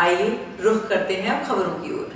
आइए रुख करते हैं अब खबरों की ओर।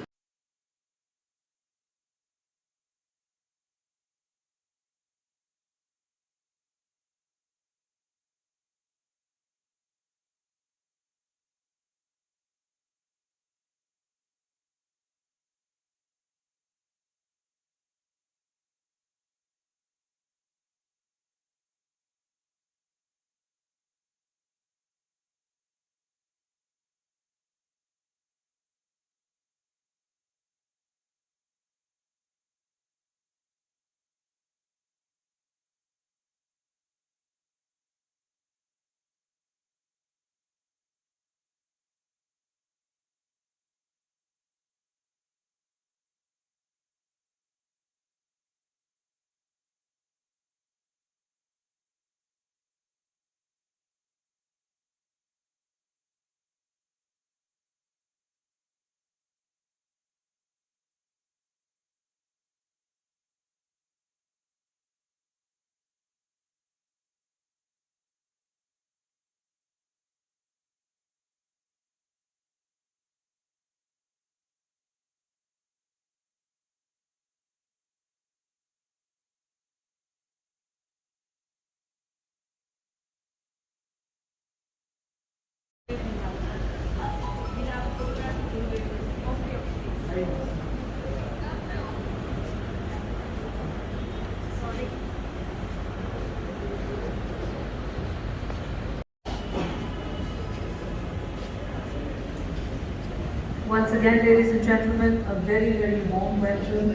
Once again, ladies and gentlemen, a very, very warm welcome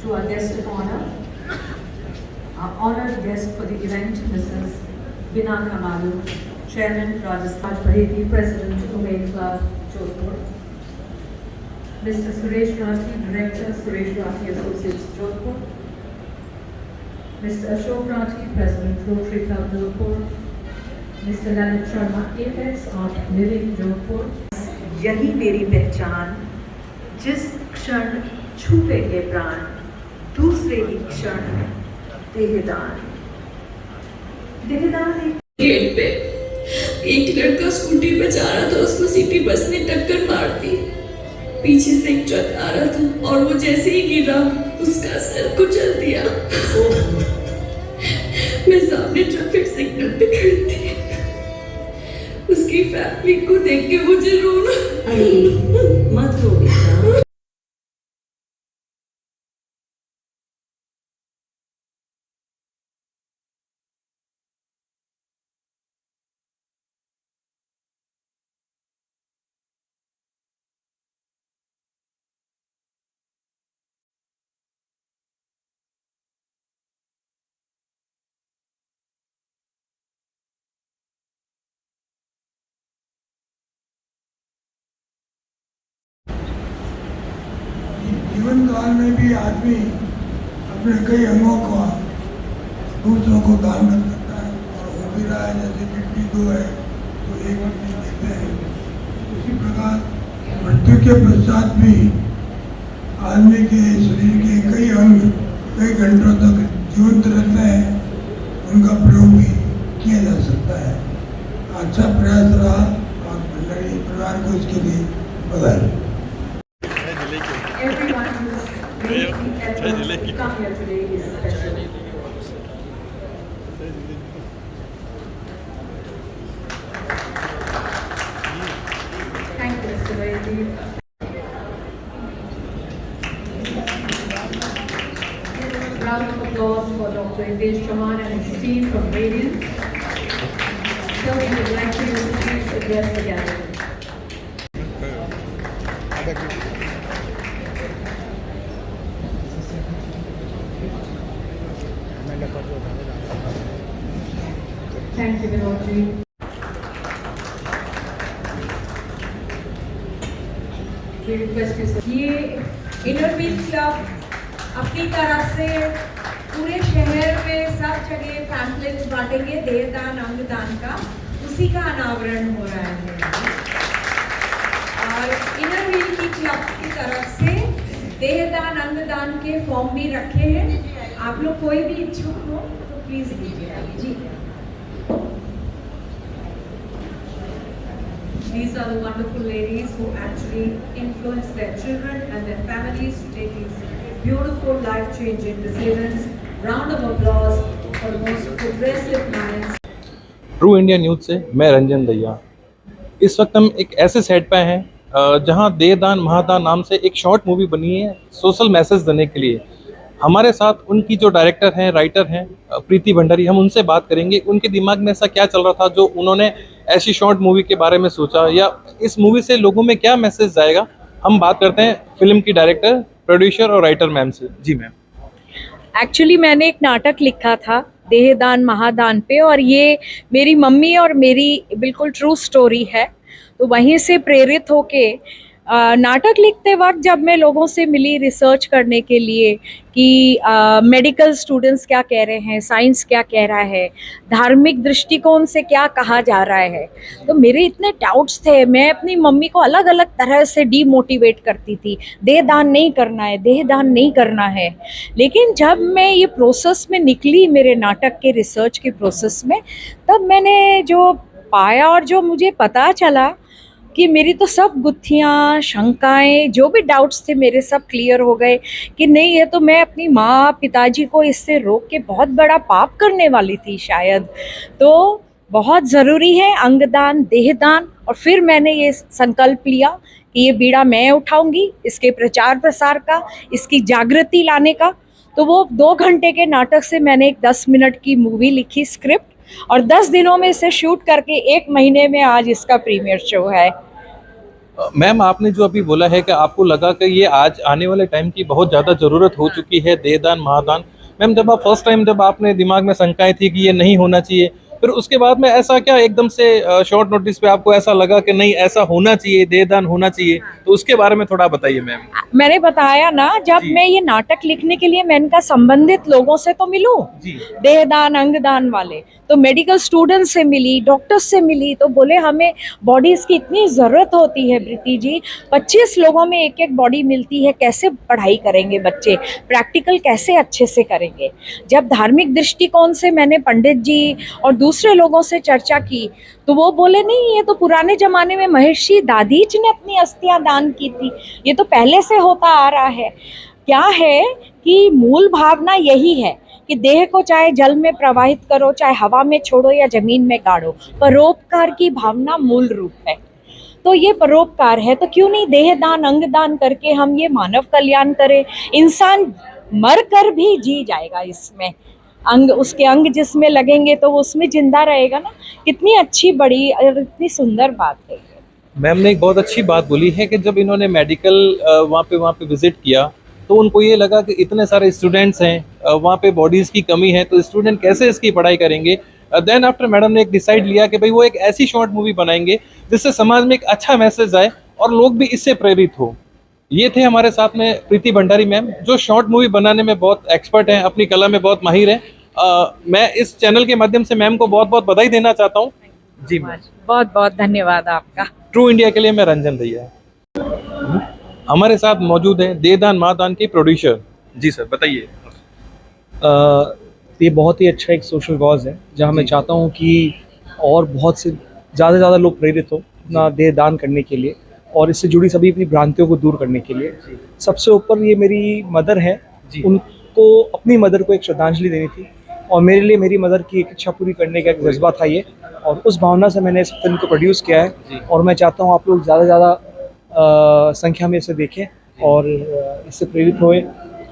to our guest of honor. Our honored guest for the event, Mrs. Bina Kamalu, Chairman, Rajasthan Baheti, President, Umaid Club, Jodhpur. Mr. Suresh Rathi, Director, Suresh Rathi Associates, Jodhpur. Mr. Ashok Rathi, President, Rotary Club, Jodhpur. Mr. Lalit Sharma, Apex of Living, Jodhpur. यही मेरी पहचान, जिस क्षण छूटेंगे प्राण, दूसरे ही क्षण देहदान। देहदान gate पे एक लड़का स्कूटी पे जा रहा था, उसको सिटी बस ने टक्कर मार दी। पीछे से एक ट्रक आ रहा था और वो जैसे ही गिरा उसका सर कुचल दिया। मैं सामने ट्रैफिक सिग्नल पे खड़ी थी, उसकी फैमिली को देख के मुझे रोना। मत रो बेटा। जीवन काल में भी आदमी अपने कई अंगों का दूसरों को दान कर सकता है, और हो भी रहा है। जैसे किडनी 2 है तो 1 किडनी देते हैं। उसी प्रकार मृत्यु के पश्चात भी आदमी के शरीर के कई अंग कई घंटों तक जीवंत रहते हैं, उनका प्रयोग भी किया जा सकता है। अच्छा प्रयास रहा और भंडारी परिवार को इसके लिए बधाई। Everyone who's making the effort to come here today is special. Thank you, Mr. Vaidhi. Round of applause for Dr. Hitesh Chauhan and his team from Radiant. So we would like to use the speech to address the gathering. Thank you, Vinodji. We request you, sir. ये inner wheel club अपनी तरफ से पूरे शहर में सब जगह pamphlets बांटेंगे देहदान अंगदान का, उसी का अनावरण हो रहा है। और इनर व्हील की क्लब की तरफ से देहदान अंगदान के फॉर्म भी रखे हैं। आप लोग कोई भी इच्छुक हो तो प्लीज लीजिए जी। these are the wonderful ladies who actually influence their children and their families to take these beautiful life-changing decisions. Round of applause for the most progressive minds. True India news से मैं रंजन दैया। इस वक्त हम एक ऐसे set पे हैं जहां देहदान महादान नाम से एक शॉर्ट मूवी बनी है सोशल मैसेज देने के लिए। हमारे साथ उनकी जो डायरेक्टर हैं, राइटर हैं, प्रीति भंडारी, हम उनसे बात करेंगे उनके दिमाग में ऐसा क्या चल रहा था जो उन्होंने ऐसी शॉर्ट मूवी के बारे में सोचा, या इस मूवी से लोगों में क्या मैसेज जाएगा। हम बात करते हैं फिल्म की डायरेक्टर, प्रोड्यूसर और राइटर मैम से। जी मैम। एक्चुअली मैंने एक नाटक लिखा था देहदान महादान पे, और ये मेरी मम्मी और मेरी बिल्कुल ट्रू स्टोरी है। तो वहीं से प्रेरित होके नाटक लिखते वक्त जब मैं लोगों से मिली रिसर्च करने के लिए कि मेडिकल स्टूडेंट्स क्या कह रहे हैं, साइंस क्या कह रहा है, धार्मिक दृष्टिकोण से क्या कहा जा रहा है, तो मेरे इतने डाउट्स थे। मैं अपनी मम्मी को अलग अलग तरह से डीमोटिवेट करती थी, देहदान नहीं करना है, देहदान नहीं करना है। लेकिन जब मैं ये प्रोसेस में निकली, मेरे नाटक के रिसर्च के प्रोसेस में, तब मैंने जो पाया और जो मुझे पता चला कि मेरी तो सब गुत्थियाँ, शंकाएं, जो भी डाउट्स थे मेरे सब क्लियर हो गए कि नहीं, ये तो मैं अपनी माँ पिताजी को इससे रोक के बहुत बड़ा पाप करने वाली थी शायद। तो बहुत ज़रूरी है अंगदान, देहदान। और फिर मैंने ये संकल्प लिया कि ये बीड़ा मैं उठाऊंगी, इसके प्रचार प्रसार का, इसकी जागृति लाने का। तो वो 2 घंटे के नाटक से मैंने एक 10 मिनट की मूवी लिखी, स्क्रिप्ट, और 10 दिनों में इसे शूट करके 1 महीने में आज इसका प्रीमियर शो है। मैम, आपने जो अभी बोला है कि आपको लगा कि ये आज आने वाले टाइम की बहुत ज़्यादा ज़रूरत हो चुकी है, देहदान महादान। मैम, जब आप फर्स्ट टाइम, जब आपने दिमाग में शंकाएं थी कि ये नहीं होना चाहिए, फिर उसके बाद में ऐसा क्या एकदम से शॉर्ट नोटिस पे आपको ऐसा लगा कि नहीं, ऐसा होना चाहिए, देहदान होना चाहिए, तो उसके बारे में थोड़ा बताइए मैम। मैंने बताया ना, जब मैं ये नाटक लिखने के लिए मैंने कहा संबंधित लोगों से तो मिलूं, देहदान अंगदान वाले, तो मेडिकल स्टूडेंट्स से मिली, डॉक्टर्स से मिली, तो बोले हमें बॉडीज की इतनी ज़रूरत होती है प्रीति जी, 25 लोगों में एक एक बॉडी मिलती है, कैसे पढ़ाई करेंगे बच्चे, प्रैक्टिकल कैसे अच्छे से करेंगे। जब धार्मिक दृष्टिकोण से मैंने पंडित जी और दूसरे लोगों से चर्चा की, तो वो बोले नहीं, ये तो पुराने ज़माने में महर्षि दादीच ने अपनी अस्थियां दान की थी, ये तो पहले से होता आ रहा है। क्या है कि मूल भावना यही है कि देह को चाहे जल में प्रवाहित करो, चाहे हवा में छोड़ो या जमीन में गाड़ो, परोपकार की भावना मूल रूप है। तो ये परोपकार है, तो क्यों नहीं देहदान अंगदान करके हम ये मानव कल्याण करें। इंसान मर कर भी जी जाएगा, इसमें अंग, उसके अंग जिसमें लगेंगे तो वो उसमें जिंदा रहेगा ना। कितनी अच्छी, बड़ी और इतनी सुंदर बात है। मैम ने एक बहुत अच्छी बात बोली है कि जब इन्होंने मेडिकल वहाँ पे विजिट किया, तो उनको ये लगा कि इतने सारे स्टूडेंट्स हैं, वहाँ पे बॉडीज़ की कमी है, तो स्टूडेंट कैसे इसकी पढ़ाई करेंगे। देन आफ्टर मैडम ने एक डिसाइड लिया कि भाई वो एक ऐसी शॉर्ट मूवी बनाएंगे जिससे समाज में एक अच्छा मैसेज आए और लोग भी इससे प्रेरित हो। ये थे हमारे साथ में प्रीति भंडारी मैम, जो शॉर्ट मूवी बनाने में बहुत एक्सपर्ट हैं, अपनी कला में बहुत माहिर हैं। मैं इस चैनल के माध्यम से मैम को बहुत बहुत बधाई देना चाहता हूँ। जी मैम, बहुत बहुत धन्यवाद आपका। ट्रू इंडिया के लिए मैं रंजन दैया। हमारे साथ मौजूद है देहदान महादान के प्रोड्यूसर। जी सर, बताइए। ये बहुत ही अच्छा एक सोशल कॉज है, जहाँ मैं चाहता हूँ कि और बहुत से ज़्यादा से ज़्यादा लोग प्रेरित हो अपना देहदान करने के लिए, और इससे जुड़ी सभी अपनी भ्रांतियों को दूर करने के लिए। सबसे ऊपर ये मेरी मदर है, उनको अपनी मदर को एक श्रद्धांजलि देनी थी, और मेरे लिए मेरी मदर की एक इच्छा पूरी करने का एक जज्बा था ये, और उस भावना से मैंने इस फिल्म को प्रोड्यूस किया है। और मैं चाहता हूँ आप लोग ज़्यादा से ज़्यादा संख्या में इसे देखें और इससे प्रेरित होए,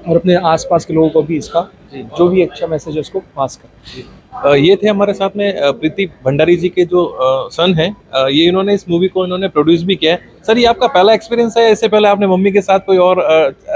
और अपने आसपास के लोगों को भी इसका जो भी अच्छा मैसेज है उसको पास करें। ये थे हमारे साथ में प्रीति भंडारी जी के जो सन हैं। ये इन्होंने इस मूवी को इन्होंने प्रोड्यूस भी किया है। सर, ये आपका पहला एक्सपीरियंस है? इससे पहले आपने मम्मी के साथ कोई और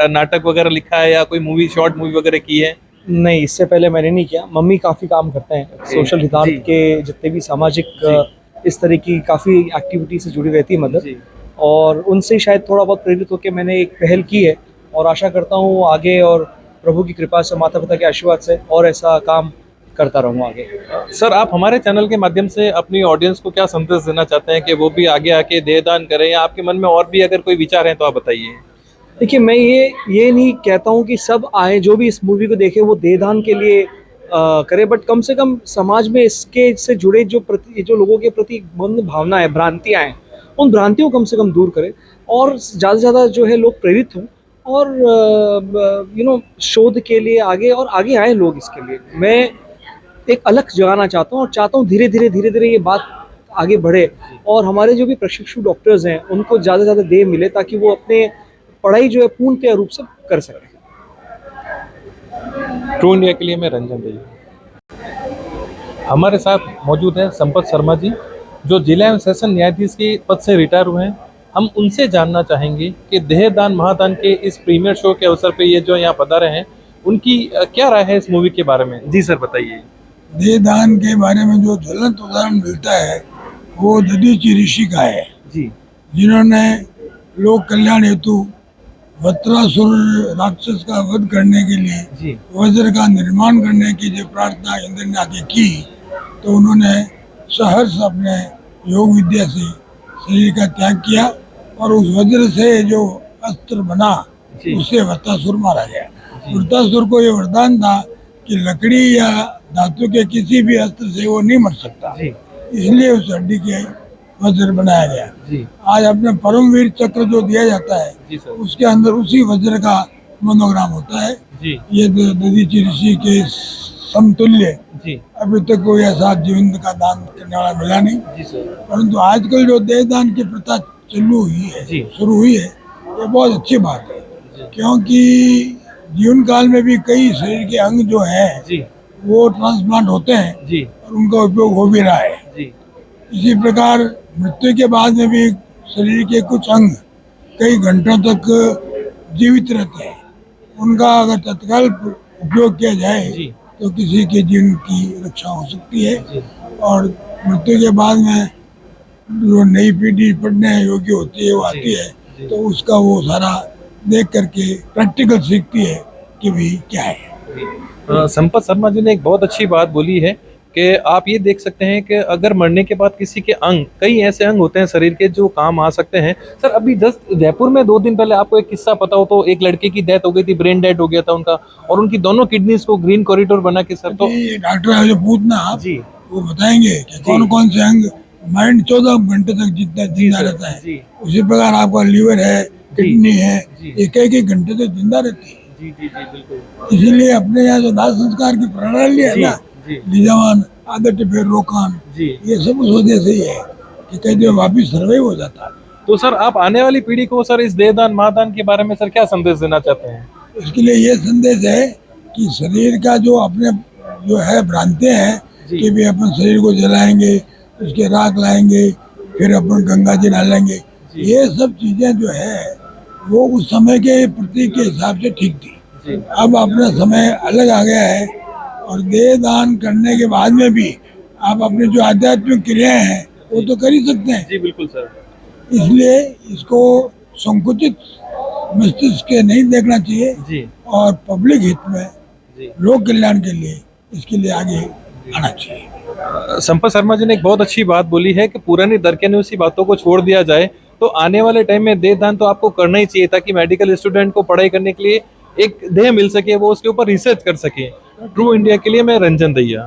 नाटक वगैरह लिखा है या कोई मूवी, शॉर्ट मूवी वगैरह की है? नहीं, इससे पहले मैंने नहीं किया। मम्मी काफ़ी काम करते हैं, सोशल हितार्थ के जितने भी सामाजिक इस तरह की काफ़ी एक्टिविटी से जुड़ी रहती है मदर, और उनसे शायद थोड़ा बहुत प्रेरित होकर मैंने एक पहल की है, और आशा करता हूँ आगे, और प्रभु की कृपा से, माता पिता के आशीर्वाद से और ऐसा काम करता रहूँगा आगे। सर, आप हमारे चैनल के माध्यम से अपनी ऑडियंस को क्या संदेश देना चाहते हैं कि वो भी आगे आके देहदान करें, या आपके मन में और भी अगर कोई विचार हैं तो आप बताइए। देखिए, मैं ये नहीं कहता हूँ कि सब आए, जो भी इस मूवी को देखे वो देहदान के लिए करे, बट कम से कम समाज में इसके से जुड़े जो लोगों के प्रति मन भावना है, भ्रांतियाँ हैं, उन भ्रांतियों को कम से कम दूर करें और ज़्यादा से ज़्यादा जो है लोग प्रेरित हों और शोध के लिए आगे आए लोग इसके लिए। मैं एक अलग जगाना चाहता हूँ और चाहता हूँ धीरे धीरे ये बात आगे बढ़े और हमारे जो भी प्रशिक्षु डॉक्टर्स हैं उनको ज़्यादा से ज़्यादा देह मिले ताकि वो अपने पढ़ाई जो है पूर्णतः रूप से कर सकें। ट्रू इंडिया के लिए मैं रंजन दैया। हमारे साथ मौजूद हैं संपत शर्मा जी, जो जिला एवं सेशन न्यायाधीश के पद से रिटायर हुए हैं। हम उनसे जानना चाहेंगे कि देहदान महादान के इस प्रीमियर शो के अवसर पे ये जो यहाँ पधारे हैं, उनकी क्या राय है इस मूवी के बारे में। जी सर, बताइए। देहदान के बारे में जो ज्वलंत उदाहरण मिलता है वो दधीचि ऋषि का है जी, जिन्होंने लोक कल्याण हेतु वत्रासुर राक्षस का वध करने के लिए जी, वज्र का निर्माण करने की जो प्रार्थना इंद्र ने आगे की, तो उन्होंने सहर्ष अपने योग विद्या से शरीर का त्याग किया और उस वज्र से जो अस्त्र बना जी। उससे वत्तासुर मारा गया। वत्तासुर को ये वरदान था कि लकड़ी या धातु के किसी भी अस्त्र से वो नहीं मर सकता, जी, इसलिए उस हड्डी के वज्र बनाया गया। जी, आज अपने परमवीर चक्र जो दिया जाता है जी सर, उसके अंदर उसी वज्र का मोनोग्राम होता है। जी, ये दधीचि ऋषि के समतुल्य जी, अभी तक कोई ऐसा जीवन का दान करने वाला मिला नहीं। जी सर, परंतु आजकल जो देहदान की प्रथा चालू हुई है, जी। शुरू हुई है, ये बहुत अच्छी बात है, क्योंकि जीवन काल में भी कई शरीर के अंग जो हैं जी, वो ट्रांसप्लांट होते हैं जी, और उनका उपयोग हो भी रहा है। जी, इसी प्रकार मृत्यु के बाद में भी शरीर के कुछ अंग कई घंटों तक जीवित रहते हैं। उनका अगर तत्काल उपयोग किया जाए जी, तो किसी के जीवन की रक्षा हो सकती है जी, और मृत्यु के बाद में जो नई पीढ़ी पढ़ने योग्य होती है वो आती है, जी। तो उसका वो सारा देख करके प्रैक्टिकल सीखती है कि भी क्या है। संपत शर्मा जी ने एक बहुत अच्छी बात बोली है कि आप ये देख सकते हैं कि अगर मरने के बाद किसी के अंग, कई ऐसे अंग होते हैं शरीर के जो काम आ सकते हैं। सर, अभी जस्ट जयपुर में 2 दिन पहले आपको एक किस्सा पता हो तो एक लड़के की डेथ हो गई थी, ब्रेन डेड हो गया था उनका, और उनकी दोनों किडनीज को ग्रीन कॉरिडोर बना के सर, तो ये डॉक्टर है जो पूछना आप, जी, वो बताएंगे कि कौन कौन से अंग माइंड 14 घंटे तक जिंदा रहता है। जी, उसी प्रकार आपका लीवर है, किडनी है, जी। एक घंटे तक जिंदा रहती है। जी, जी, जी, बिल्कुल, इसीलिए अपने यहाँ जो दाह संस्कार की प्रणाली है जी, ना, जी, लिजावान, आदत फिर रोकान, जी। ये सब उस वजह से ही है कि कई दिन वापिस सर्वाइव हो जाता है। तो सर, आप आने वाली पीढ़ी को सर इस देहदान महादान के बारे में सर क्या संदेश देना चाहते हैं। इसके लिए ये संदेश है कि शरीर का जो अपने जो है भ्रांते हैं जी। कि भी अपन शरीर को जलाएंगे, उसके राख लाएंगे, फिर अपन गंगा जी डालेंगे, ये सब चीजें जो है वो उस समय के प्रतीक के हिसाब से ठीक थी। जी, अब अपना समय अलग आ गया है और देह दान करने के बाद में भी आप अपनी जो आध्यात्मिक क्रियाएं हैं वो तो कर ही सकते हैं। जी, बिल्कुल सर, इसलिए इसको संकुचित मस्तिष्क के नहीं देखना चाहिए जी, और पब्लिक हित में, जी। लोक कल्याण के लिए इसके लिए आगे आना चाहिए। संपत शर्मा जी ने एक बहुत अच्छी बात बोली है कि पुरानी दरकियानुसी बातों को छोड़ दिया जाए, तो आने वाले टाइम में देहदान तो आपको करना ही चाहिए ताकि मेडिकल स्टूडेंट को पढ़ाई करने के लिए एक देह मिल सके, वो उसके ऊपर रिसर्च कर सके। ट्रू इंडिया के लिए मैं रंजन दैया।